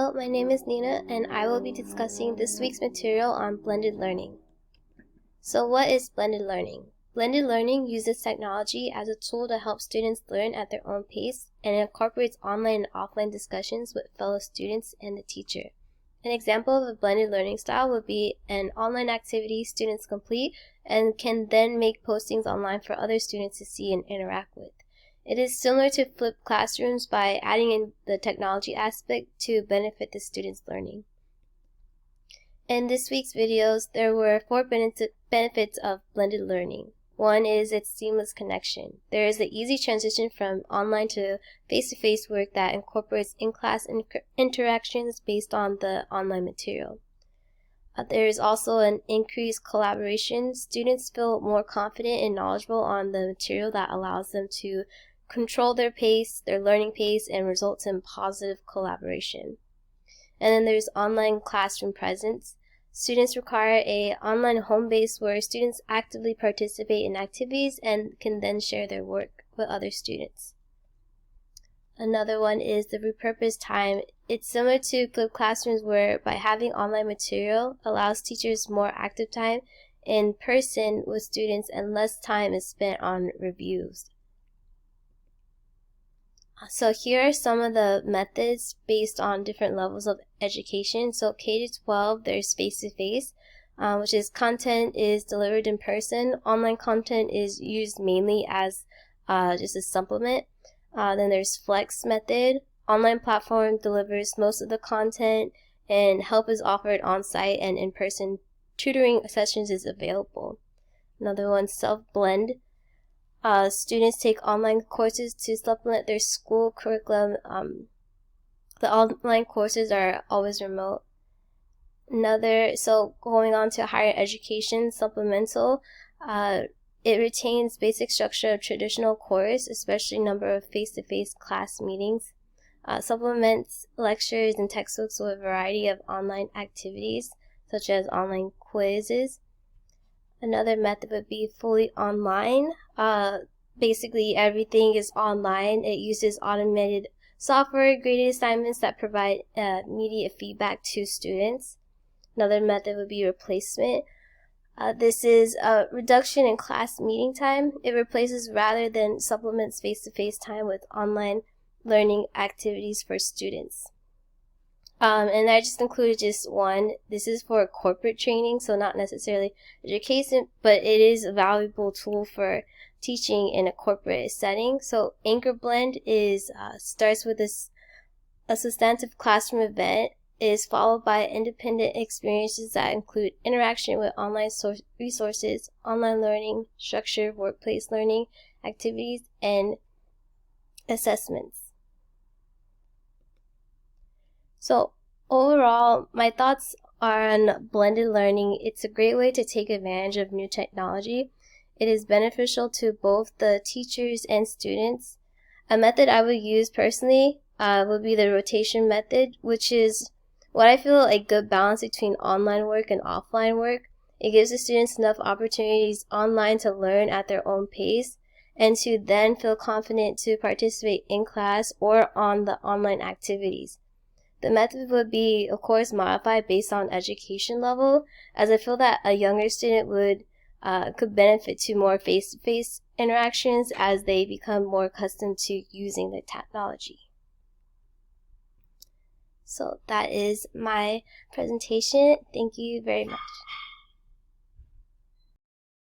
Hello, my name is Nina, and I will be discussing this week's material on blended learning. So what is blended learning? Blended learning uses technology as a tool to help students learn at their own pace and incorporates online and offline discussions with fellow students and the teacher. An example of a blended learning style would be an online activity students complete and can then make postings online for other students to see and interact with. It is similar to flipped classrooms by adding in the technology aspect to benefit the students' learning. In this week's videos, there were 4 benefits of blended learning. One is its seamless connection. There is an easy transition from online to face-to-face work that incorporates in-class interactions based on the online material. There is also an increased collaboration. Students feel more confident and knowledgeable on the material that allows them to control their pace, their learning pace, and results in positive collaboration. And then there's online classroom presence. Students require an online home base where students actively participate in activities and can then share their work with other students. Another one is the repurposed time. It's similar to flipped classrooms where by having online material allows teachers more active time in person with students and less time is spent on reviews. So here are some of the methods based on different levels of education. So K-12, there's face-to-face, which is content is delivered in person. Online content is used mainly as just a supplement. Then there's flex method. Online platform delivers most of the content and help is offered on-site and in-person tutoring sessions is available. Another one, self-blend. Students take online courses to supplement their school curriculum. The online courses are always remote. So going on to higher education, supplemental, it retains basic structure of traditional course, especially number of face-to-face class meetings. Supplements lectures and textbooks with a variety of online activities, such as online quizzes. Another method would be fully online. Basically, everything is online. It uses automated software, graded assignments that provide immediate feedback to students. Another method would be replacement. This is a reduction in class meeting time. It replaces rather than supplements face-to-face time with online learning activities for students. And I just included just one. This is for corporate training, so not necessarily education, but it is a valuable tool for teaching in a corporate setting. So Anchor Blend is starts with a substantive classroom event, is followed by independent experiences that include interaction with online resources, online learning, structured workplace learning, activities, and assessments. So overall, my thoughts are on blended learning. It's a great way to take advantage of new technology. It is beneficial to both the teachers and students. A method I would use personally would be the rotation method, which is what I feel a good balance between online work and offline work. It gives the students enough opportunities online to learn at their own pace and to then feel confident to participate in class or on the online activities. The method would be, of course, modified based on education level, as I feel that a younger student could benefit to more face-to-face interactions as they become more accustomed to using the technology. So that is my presentation. Thank you very much.